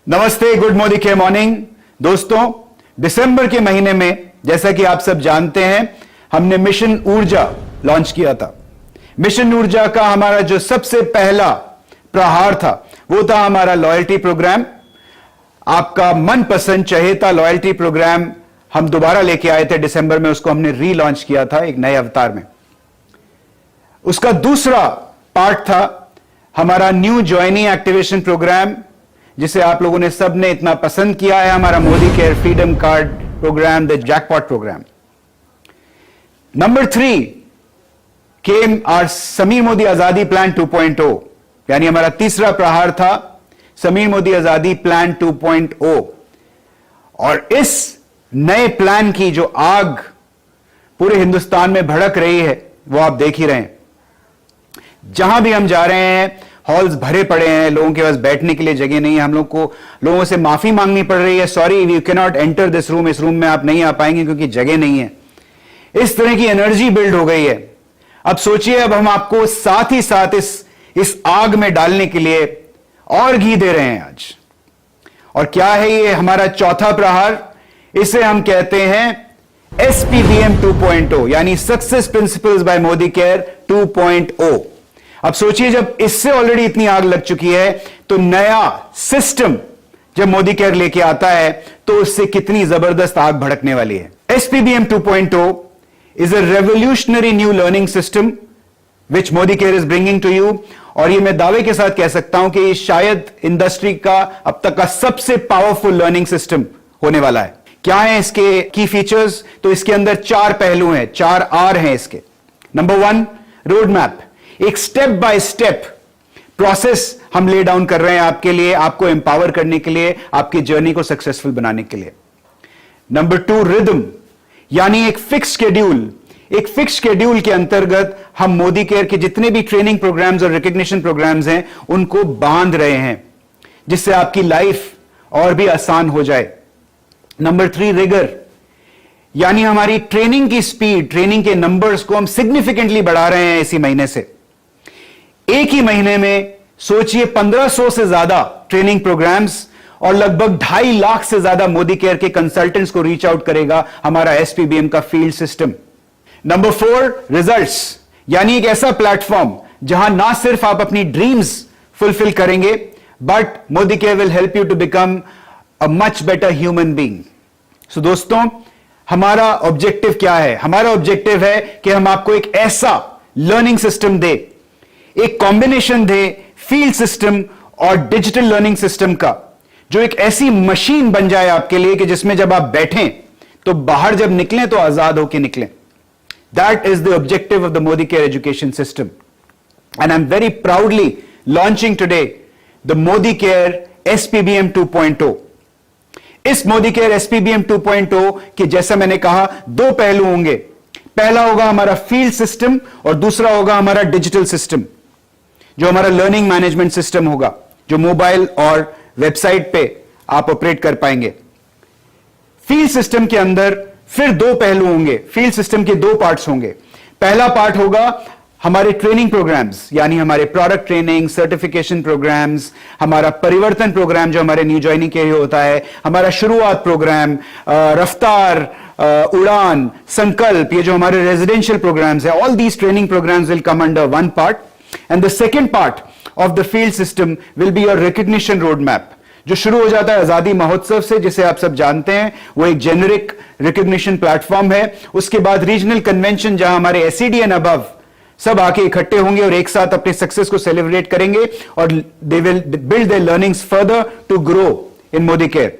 नमस्ते, गुड मोदी के मॉर्निंग। दोस्तों, दिसंबर के महीने में जैसा कि आप सब जानते हैं, हमने मिशन ऊर्जा लॉन्च किया था। मिशन ऊर्जा का हमारा जो सबसे पहला प्रहार था वो था हमारा लॉयल्टी प्रोग्राम। आपका मनपसंद चहेता लॉयल्टी प्रोग्राम हम दोबारा लेके आए थे दिसंबर में, उसको हमने रीलॉन्च किया था एक नए अवतार में। उसका दूसरा पार्ट था हमारा न्यू ज्वाइनी एक्टिवेशन प्रोग्राम, जिसे आप लोगों ने सबने इतना पसंद किया है, हमारा Modi care freedom card programme, the jackpot programme. Number 3 came are Sameer Modi आजादी प्लान 2.0, यानी हमारा तीसरा प्रहार था समीर मोदी आजादी प्लान 2.0। और इस नए प्लान की जो आग पूरे हिंदुस्तान में भड़क रही है वो आप देख ही रहे हैं। जहां भी हम जा रहे हैं हॉल्स भरे पड़े हैं, लोगों के पास बैठने के लिए जगह नहीं है। हम लोग को लोगों से माफी मांगनी पड़ रही है, sorry you can not enter this room, इस रूम में आप नहीं आ पाएंगे क्योंकि जगह नहीं है। इस तरह की एनर्जी बिल्ड हो गई है। अब सोचिए, अब हम आपको साथ ही साथ इस आग में डालने के लिए और घी दे रहे हैं आज। और क्या है ये हमारा चौथा प्रहार? इसे हम कहते हैं SPBM 2.0, यानी success principles by Modi care 2.0। अब सोचिए, जब इससे ऑलरेडी इतनी आग लग चुकी है तो नया सिस्टम जब मोदी केयर लेके आता है तो उससे कितनी जबरदस्त आग भड़कने वाली है। SPBM 2.0 is a revolutionary new learning system which Modi care is bringing to you. और ये मैं दावे के साथ कह सकता हूं कि ये शायद इंडस्ट्री का अब तक का सबसे पावरफुल लर्निंग सिस्टम होने वाला है। क्या है इसके की फीचर्स? तो इसके अंदर 4 पहलू हैं, 4 R हैं इसके। नंबर 1, रोड मैप, एक स्टेप बाय स्टेप प्रोसेस हम ले डाउन कर रहे हैं आपके लिए, आपको एम्पावर करने के लिए, आपकी जर्नी को सक्सेसफुल बनाने के लिए। नंबर 2, रिदम, यानी एक फिक्स शेड्यूल। एक फिक्स शेड्यूल के अंतर्गत हम मोदी केयर के जितने भी ट्रेनिंग प्रोग्राम्स और रिकॉग्निशन प्रोग्राम्स हैं उनको बांध रहे हैं, जिससे आपकी लाइफ और भी आसान हो जाए। नंबर 3, रिगर, यानी हमारी ट्रेनिंग की स्पीड, ट्रेनिंग के नंबर्स को हम सिग्निफिकेंटली बढ़ा रहे हैं इसी महीने से। एक ही महीने में सोचिए 1500 से ज्यादा ट्रेनिंग प्रोग्राम्स और लगभग 2.5 लाख से ज्यादा मोदी केयर के कंसल्टेंट्स को रीच आउट करेगा हमारा SPBM का फील्ड सिस्टम। नंबर 4, रिजल्ट्स, यानी एक ऐसा प्लेटफॉर्म जहां ना सिर्फ आप अपनी ड्रीम्स फुलफिल करेंगे but Modi care will help you to become a much better human being. So दोस्तों, हमारा ऑब्जेक्टिव क्या है? हमारा ऑब्जेक्टिव है कि हम आपको एक ऐसा लर्निंग सिस्टम दे, एक कॉम्बिनेशन दे फील्ड सिस्टम और डिजिटल लर्निंग सिस्टम का, जो एक ऐसी मशीन बन जाए आपके लिए कि जिसमें जब आप बैठें तो बाहर जब निकलें तो आजाद होकर निकलें। That is the objective of the Modi care education system and I am very proudly launching today the Modi care SPBM 2.0। इस मोदी केयर SPBM 2.0 के जैसा मैंने कहा 2 पहलू होंगे। पहला होगा हमारा फील्ड सिस्टम और दूसरा होगा हमारा डिजिटल सिस्टम, जो हमारा लर्निंग मैनेजमेंट सिस्टम होगा, जो मोबाइल और वेबसाइट पे आप ऑपरेट कर पाएंगे। फील्ड सिस्टम के अंदर फिर 2 पहलू होंगे। फील्ड सिस्टम के 2 पार्ट्स होंगे। पहला पार्ट होगा हमारे ट्रेनिंग प्रोग्राम्स, यानी हमारे प्रोडक्ट ट्रेनिंग, सर्टिफिकेशन प्रोग्राम्स, हमारा परिवर्तन प्रोग्राम जो हमारे न्यू ज्वाइनिंग के लिए होता है, हमारा शुरुआत प्रोग्राम, रफ्तार, उड़ान, संकल्प, ये जो हमारे रेजिडेंशियल प्रोग्राम्स है, all these training programmes will come under one part. And the second part of the field system will be your recognition road map, जो शुरू हो जाता है आजादी महोत्सव से, जिसे आप सब जानते हैं। वो एक जेनेरिक रिकॉग्निशन प्लेटफॉर्म है। उसके बाद रीजनल कन्वेंशन, जहां हमारे SED एंड अबव सब आके इकट्ठे होंगे और एक साथ अपने सक्सेस को सेलिब्रेट करेंगे और they will build their learnings further to grow in Modi care.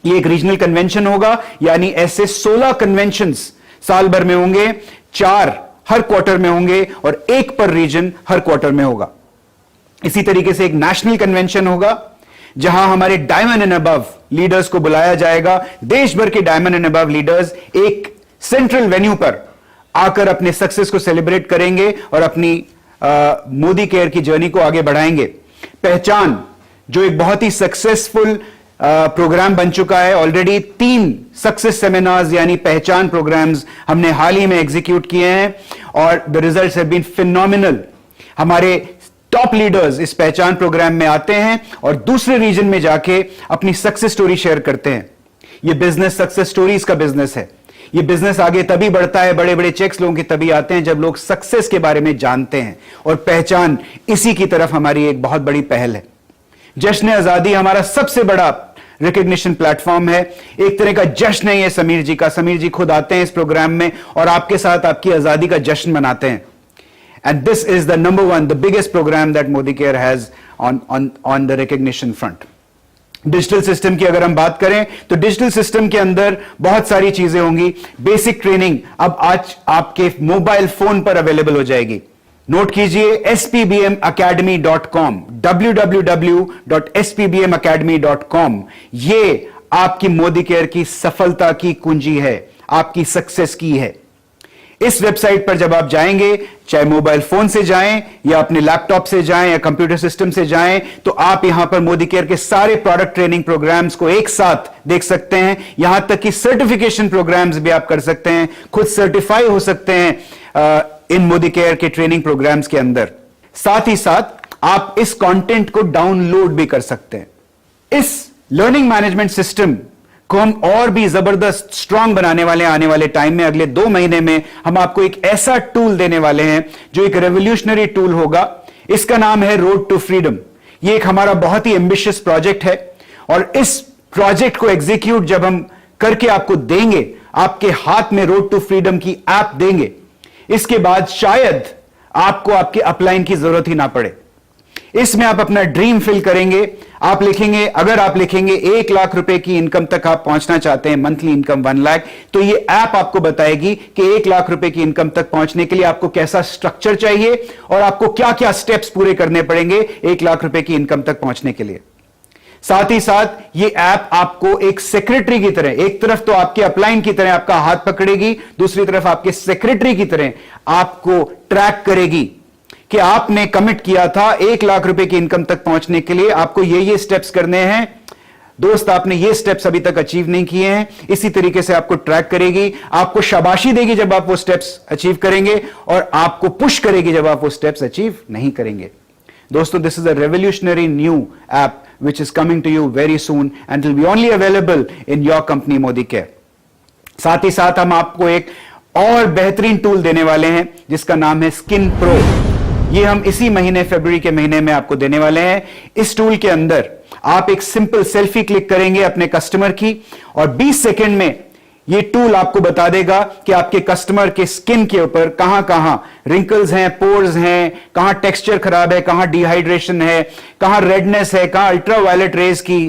ये एक रीजनल कन्वेंशन होगा, यानी ऐसे 16 कन्वेंशंस साल भर में होंगे, 4 हर क्वार्टर में होंगे और 1 पर रीजन हर क्वार्टर में होगा। इसी तरीके से एक नेशनल कन्वेंशन होगा जहां हमारे डायमंड एंड अबव लीडर्स को बुलाया जाएगा। देश भर के डायमंड एंड अबव लीडर्स एक सेंट्रल वेन्यू पर आकर अपने सक्सेस को सेलिब्रेट करेंगे और अपनी मोदी केयर की जर्नी को आगे बढ़ाएंगे। पहचान, जो एक बहुत ही सक्सेसफुल प्रोग्राम बन चुका है। ऑलरेडी 3 सक्सेस सेमिनार्स यानी पहचान प्रोग्राम्स हमने हाल ही में एग्जीक्यूट किए हैं और the results have been phenomenal. हमारे टॉप लीडर्स इस पहचान प्रोग्राम में आते हैं और दूसरे रीजन में जाके अपनी सक्सेस स्टोरी शेयर करते हैं। यह बिजनेस सक्सेस स्टोरीज का बिजनेस है। यह बिजनेस आगे तभी बढ़ता है, बड़े बड़े चेक्स लोगों के तभी आते हैं जब लोग सक्सेस के बारे में जानते हैं, और पहचान इसी की तरफ हमारी एक बहुत बड़ी पहल है। जश्न आजादी हमारा सबसे बड़ा रिकॉग्निशन प्लेटफॉर्म है। एक तरह का जश्न है ये समीर जी का। समीर जी खुद आते हैं इस प्रोग्राम में और आपके साथ आपकी आजादी का जश्न मनाते हैं। And this is the number one, the biggest programme that Modi care has on the recognition front. Digital system की अगर हम बात करें तो डिजिटल सिस्टम के अंदर बहुत सारी चीजें होंगी। बेसिक ट्रेनिंग अब आज आपके मोबाइल फोन पर अवेलेबल हो जाएगी। नोट कीजिए spbmacademy.com, www.spbmacademy.com। ये आपकी मोदी केयर की सफलता की कुंजी है, आपकी सक्सेस की है। इस वेबसाइट पर जब आप जाएंगे, चाहे मोबाइल फोन से जाएं या अपने लैपटॉप से जाएं या कंप्यूटर सिस्टम से जाएं, तो आप यहां पर मोदी केयर के सारे प्रोडक्ट ट्रेनिंग प्रोग्राम्स को एक साथ देख सकते हैं। यहां तक कि सर्टिफिकेशन प्रोग्राम्स भी आप कर सकते हैं, खुद सर्टिफाई हो सकते हैं इन मोदी केयर के ट्रेनिंग प्रोग्राम्स के अंदर। साथ ही साथ आप इस कंटेंट को डाउनलोड भी कर सकते हैं। इस लर्निंग मैनेजमेंट सिस्टम को हम और भी जबरदस्त स्ट्रांग बनाने वाले हैं। आने वाले टाइम में, अगले 2 महीने में हम आपको एक ऐसा टूल देने वाले हैं जो एक रेवोल्यूशनरी टूल होगा। इसका नाम है रोड टू फ्रीडम। ये एक हमारा बहुत ही एम्बिशियस प्रोजेक्ट है और इस प्रोजेक्ट को एग्जीक्यूट जब हम करके आपको देंगे, आपके हाथ में रोड टू फ्रीडम की ऐप देंगे, इसके बाद शायद आपको आपके अपलाइन की जरूरत ही ना पड़े। इसमें आप अपना ड्रीम फिल करेंगे। आप लिखेंगे, अगर आप लिखेंगे 1 लाख रुपए की इनकम तक आप पहुंचना चाहते हैं, मंथली इनकम 1 लाख, तो ये ऐप आपको बताएगी कि 1 लाख रुपए की इनकम तक पहुंचने के लिए आपको कैसा स्ट्रक्चर चाहिए और आपको क्या क्या स्टेप्स पूरे करने पड़ेंगे 1 लाख रुपए की इनकम तक पहुंचने के लिए। साथ ही साथ ये ऐप आपको एक सेक्रेटरी की तरह, एक तरफ तो आपके अपलाइन की तरह आपका हाथ पकड़ेगी, दूसरी तरफ आपके सेक्रेटरी की तरह आपको ट्रैक करेगी कि आपने कमिट किया था 1 लाख रुपए की इनकम तक पहुंचने के लिए, आपको ये स्टेप्स करने हैं। दोस्त, आपने ये स्टेप्स अभी तक अचीव नहीं किए हैं। इसी तरीके से आपको ट्रैक करेगी, आपको शाबाशी देगी जब आप वो स्टेप्स अचीव करेंगे और आपको पुश करेगी जब आप वो स्टेप्स अचीव नहीं करेंगे। दोस्तों, this is a revolutionary new app which is coming to you very soon and will be only available in your company Modi Care. साथ ही साथ हम आपको एक और बेहतरीन टूल देने वाले हैं जिसका नाम है स्किन प्रो। ये हम इसी महीने, फरवरी के महीने में आपको देने वाले हैं। इस टूल के अंदर आप एक सिंपल सेल्फी क्लिक करेंगे अपने कस्टमर की और 20 सेकंड में ये टूल आपको बता देगा कि आपके कस्टमर के स्किन के ऊपर कहां कहां रिंकल्स हैं, पोर्स हैं, कहां टेक्सचर खराब है, कहां डिहाइड्रेशन है, कहां रेडनेस है, कहां अल्ट्रावायलेट रेज की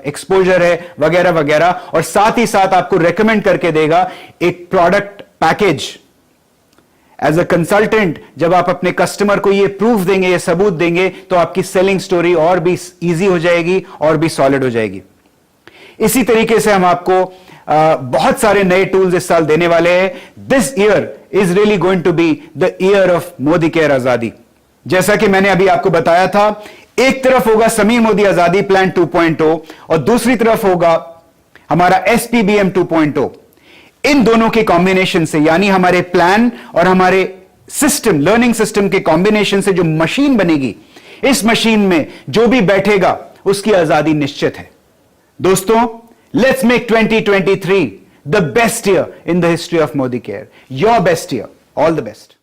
एक्सपोजर है, वगैरह वगैरह। और साथ ही साथ आपको रेकमेंड करके देगा एक product package. As a consultant जब आप अपने कस्टमर को ये प्रूफ देंगे, ये सबूत देंगे, तो आपकी सेलिंग स्टोरी और भी इजी हो जाएगी और भी सॉलिड हो जाएगी। इसी तरीके से हम आपको बहुत सारे नए टूल्स इस साल देने वाले हैं। This year is really going to be the year of Modi care आजादी। जैसा कि मैंने अभी आपको बताया था, एक तरफ होगा समीर मोदी आजादी प्लान 2.0 और दूसरी तरफ होगा हमारा SPBM 2.0। इन दोनों के कॉम्बिनेशन से, यानी हमारे प्लान और हमारे सिस्टम, लर्निंग सिस्टम के कॉम्बिनेशन से जो मशीन बनेगी, इस मशीन में जो भी बैठेगा उसकी आजादी निश्चित है। दोस्तों, let's make 2023 the best year in the history of Modi Care. Your best year. All the best.